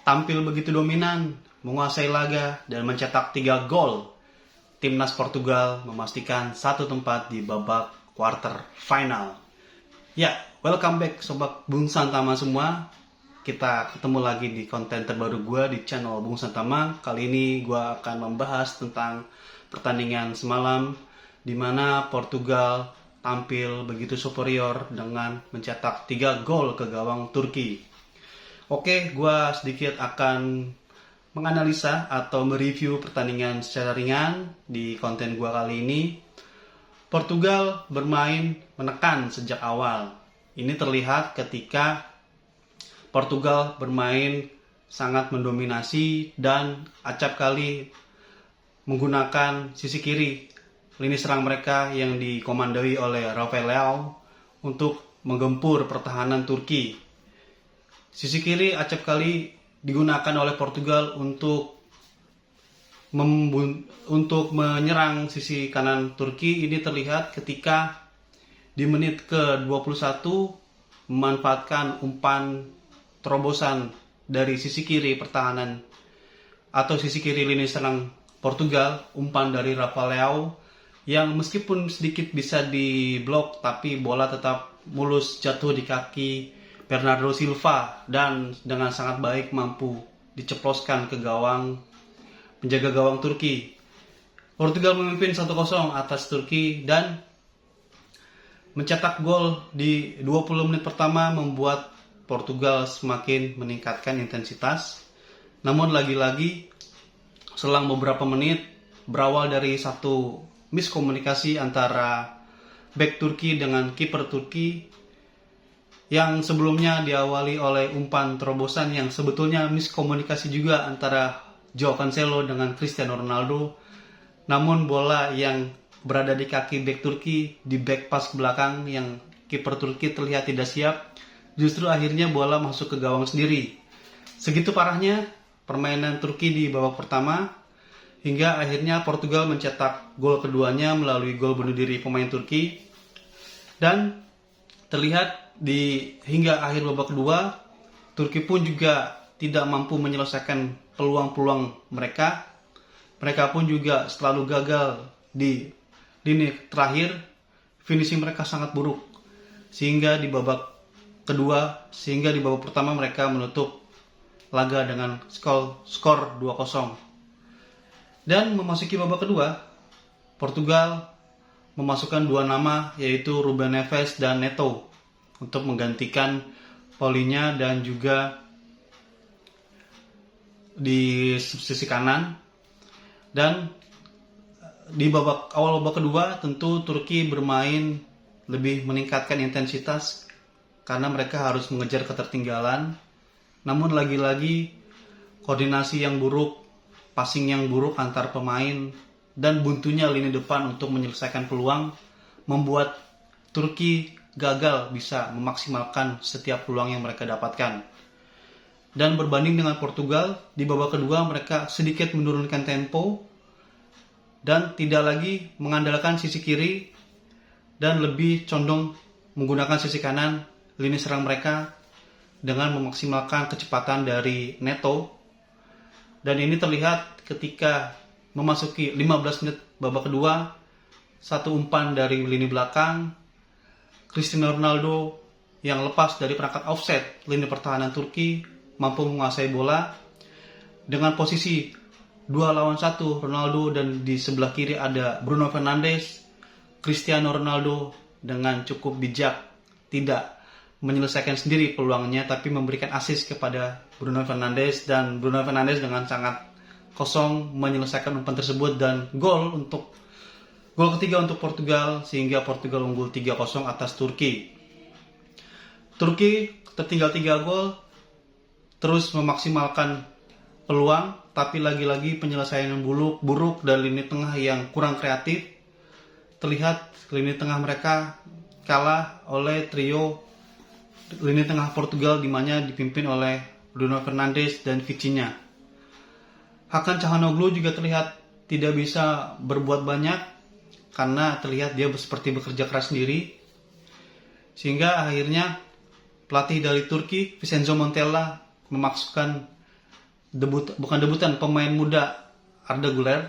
Tampil begitu dominan, menguasai laga, dan mencetak 3 gol, timnas Portugal memastikan satu tempat di babak quarter final. Ya, welcome back Sobat Bung Santama semua. Kita ketemu lagi di konten terbaru gue di channel Bung Santama. Kali ini gue akan membahas tentang pertandingan semalam, di mana Portugal tampil begitu superior dengan mencetak 3 gol ke gawang Turki. Oke, gue sedikit akan menganalisa atau mereview pertandingan secara ringan di konten gue kali ini. Portugal bermain menekan sejak awal. Ini terlihat ketika Portugal bermain sangat mendominasi dan acap kali menggunakan sisi kiri lini serang mereka yang dikomandoi oleh Rafael Leao untuk menggempur pertahanan Turki. Sisi kiri acap kali digunakan oleh Portugal untuk menyerang sisi kanan Turki. Ini terlihat ketika di menit ke-21 memanfaatkan umpan terobosan dari sisi kiri pertahanan atau sisi kiri lini serang Portugal, umpan dari Rafael Leao yang meskipun sedikit bisa diblok tapi bola tetap mulus jatuh di kaki Bernardo Silva dan dengan sangat baik mampu diceploskan ke gawang penjaga gawang Turki. Portugal memimpin 1-0 atas Turki dan mencetak gol di 20 menit pertama membuat Portugal semakin meningkatkan intensitas. Namun lagi-lagi selang beberapa menit berawal dari satu miskomunikasi antara bek Turki dengan kiper Turki yang sebelumnya diawali oleh umpan terobosan yang sebetulnya miskomunikasi juga antara Joao Cancelo dengan Cristiano Ronaldo. Namun bola yang berada di kaki bek Turki di bek pas belakang yang kiper Turki terlihat tidak siap, justru akhirnya bola masuk ke gawang sendiri. Segitu parahnya permainan Turki di babak pertama hingga akhirnya Portugal mencetak gol keduanya melalui gol bunuh diri pemain Turki. Dan terlihat hingga akhir babak kedua, Turki pun juga tidak mampu menyelesaikan peluang-peluang mereka. Mereka pun juga selalu gagal di lini terakhir. Finishing mereka sangat buruk. Sehingga di babak pertama mereka menutup laga dengan skor 2-0. Dan memasuki babak kedua, Portugal memasukkan 2 nama yaitu Ruben Neves dan Neto untuk menggantikan Paulinho dan juga di sisi kanan. Dan di awal babak kedua tentu Turki bermain lebih meningkatkan intensitas karena mereka harus mengejar ketertinggalan. Namun lagi-lagi koordinasi yang buruk, passing yang buruk antar pemain dan buntunya lini depan untuk menyelesaikan peluang membuat Turki gagal bisa memaksimalkan setiap peluang yang mereka dapatkan. Dan berbanding dengan Portugal, di babak kedua mereka sedikit menurunkan tempo dan tidak lagi mengandalkan sisi kiri dan lebih condong menggunakan sisi kanan lini serang mereka dengan memaksimalkan kecepatan dari Neto. Dan ini terlihat ketika memasuki 15 menit babak kedua, satu umpan dari lini belakang Cristiano Ronaldo yang lepas dari perangkat offset lini pertahanan Turki mampu menguasai bola dengan posisi 2-1 Ronaldo, dan di sebelah kiri ada Bruno Fernandes. Cristiano Ronaldo dengan cukup bijak tidak menyelesaikan sendiri peluangnya tapi memberikan assist kepada Bruno Fernandes, dan Bruno Fernandes dengan sangat kosong menyelesaikan umpan tersebut dan gol ketiga untuk Portugal sehingga Portugal unggul 3-0 atas Turki. Turki tertinggal 3 gol, terus memaksimalkan peluang tapi lagi-lagi penyelesaian yang buruk dan lini tengah yang kurang kreatif. Terlihat lini tengah mereka kalah oleh trio lini tengah Portugal di mana dipimpin oleh Bruno Fernandes dan Vitinha. Hakan Çalhanoğlu juga terlihat tidak bisa berbuat banyak karena terlihat dia seperti bekerja keras sendiri. Sehingga akhirnya pelatih dari Turki, Vincenzo Montella, memasukkan pemain muda Arda Güler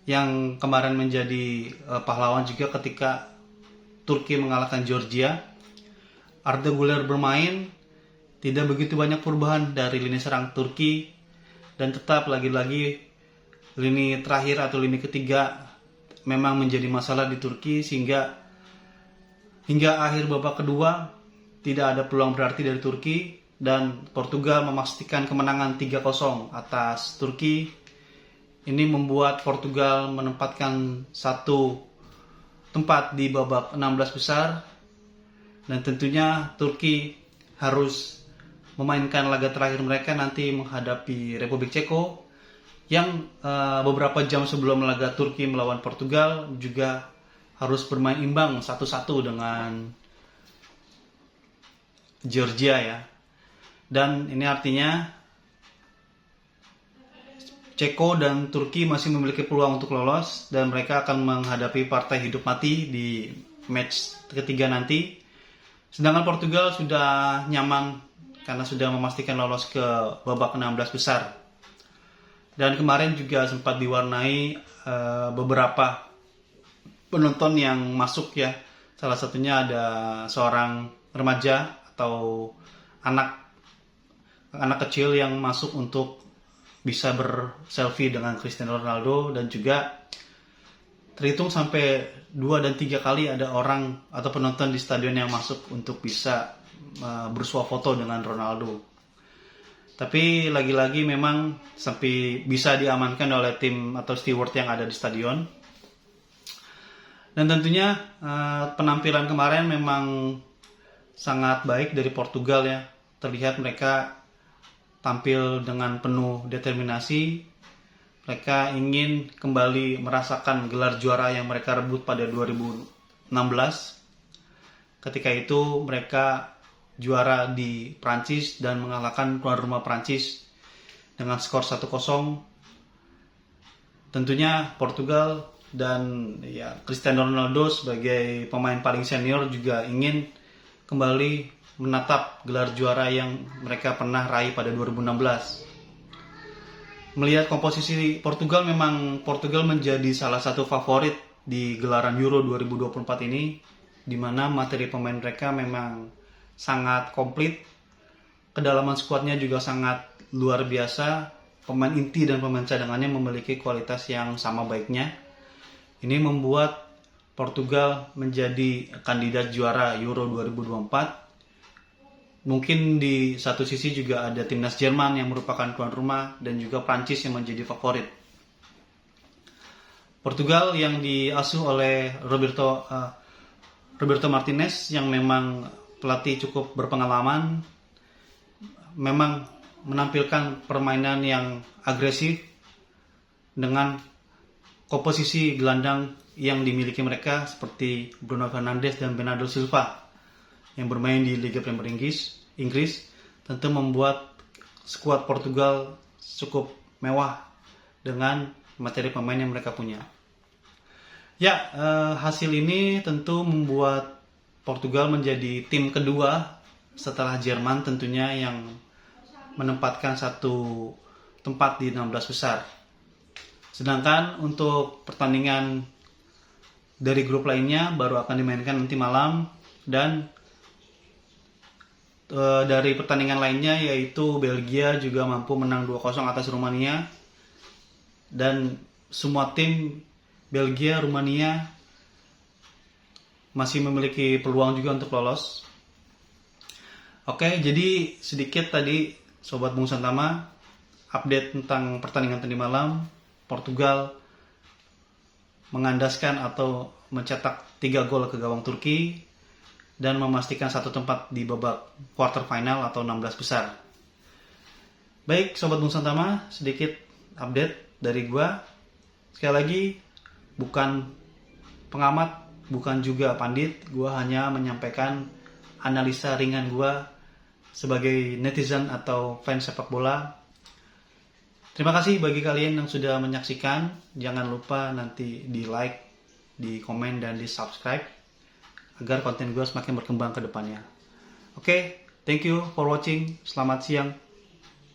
yang kemarin menjadi pahlawan juga ketika Turki mengalahkan Georgia. Arda Güler bermain, tidak begitu banyak perubahan dari lini serang Turki, dan tetap lagi-lagi lini terakhir atau lini ketiga memang menjadi masalah di Turki, sehingga hingga akhir babak kedua tidak ada peluang berarti dari Turki, dan Portugal memastikan kemenangan 3-0 atas Turki. Ini membuat Portugal menempatkan satu tempat di babak 16 besar, dan tentunya Turki harus memainkan laga terakhir mereka nanti menghadapi Republik Ceko, yang beberapa jam sebelum laga Turki melawan Portugal juga harus bermain imbang 1-1 dengan Georgia ya. Dan ini artinya Ceko dan Turki masih memiliki peluang untuk lolos, dan mereka akan menghadapi partai hidup mati di match ketiga nanti. Sedangkan Portugal sudah nyaman karena sudah memastikan lolos ke babak 16 besar. Dan kemarin juga sempat diwarnai beberapa penonton yang masuk ya. Salah satunya ada seorang remaja atau anak kecil yang masuk untuk bisa berselfie dengan Cristiano Ronaldo, dan juga terhitung sampai 2 dan 3 kali ada orang atau penonton di stadion yang masuk untuk bisa bersuah foto dengan Ronaldo. Tapi lagi-lagi memang sampai bisa diamankan oleh tim atau steward yang ada di stadion. Dan tentunya penampilan kemarin memang sangat baik dari Portugal ya. Terlihat mereka tampil dengan penuh determinasi. Mereka ingin kembali merasakan gelar juara yang mereka rebut pada 2016. Ketika itu mereka juara di Prancis dan mengalahkan tuan rumah Prancis dengan skor 1-0. Tentunya Portugal dan ya Cristiano Ronaldo sebagai pemain paling senior juga ingin kembali menatap gelar juara yang mereka pernah raih pada 2016. Melihat komposisi Portugal, memang Portugal menjadi salah satu favorit di gelaran Euro 2024 ini, di mana materi pemain mereka memang sangat komplit. Kedalaman skuadnya juga sangat luar biasa. Pemain inti dan pemain cadangannya memiliki kualitas yang sama baiknya. Ini membuat Portugal menjadi kandidat juara Euro 2024. Mungkin di satu sisi juga ada timnas Jerman yang merupakan tuan rumah, dan juga Prancis yang menjadi favorit. Portugal yang diasuh oleh Roberto Martinez yang memang pelatih cukup berpengalaman, memang menampilkan permainan yang agresif dengan komposisi gelandang yang dimiliki mereka seperti Bruno Fernandes dan Bernardo Silva yang bermain di Liga Premier Inggris, tentu membuat skuad Portugal cukup mewah dengan materi pemain yang mereka punya. Ya, hasil ini tentu membuat Portugal menjadi tim kedua setelah Jerman tentunya yang menempatkan satu tempat di 16 besar. Sedangkan untuk pertandingan dari grup lainnya baru akan dimainkan nanti malam, dan dari pertandingan lainnya yaitu Belgia juga mampu menang 2-0 atas Rumania, dan semua tim Belgia, Rumania masih memiliki peluang juga untuk lolos. Oke, jadi sedikit tadi Sobat Bung Santama update tentang pertandingan tadi malam. Portugal mengandaskan atau mencetak 3 gol ke gawang Turki dan memastikan satu tempat di babak quarter final atau 16 besar. Baik Sobat Bung Santama, sedikit update dari gua. Sekali lagi, bukan pengamat, bukan juga pandit, gue hanya menyampaikan analisa ringan gue sebagai netizen atau fans sepak bola. Terima kasih bagi kalian yang sudah menyaksikan. Jangan lupa nanti di like, di komen, dan di subscribe agar konten gue semakin berkembang ke depannya. Oke, thank you for watching. Selamat siang.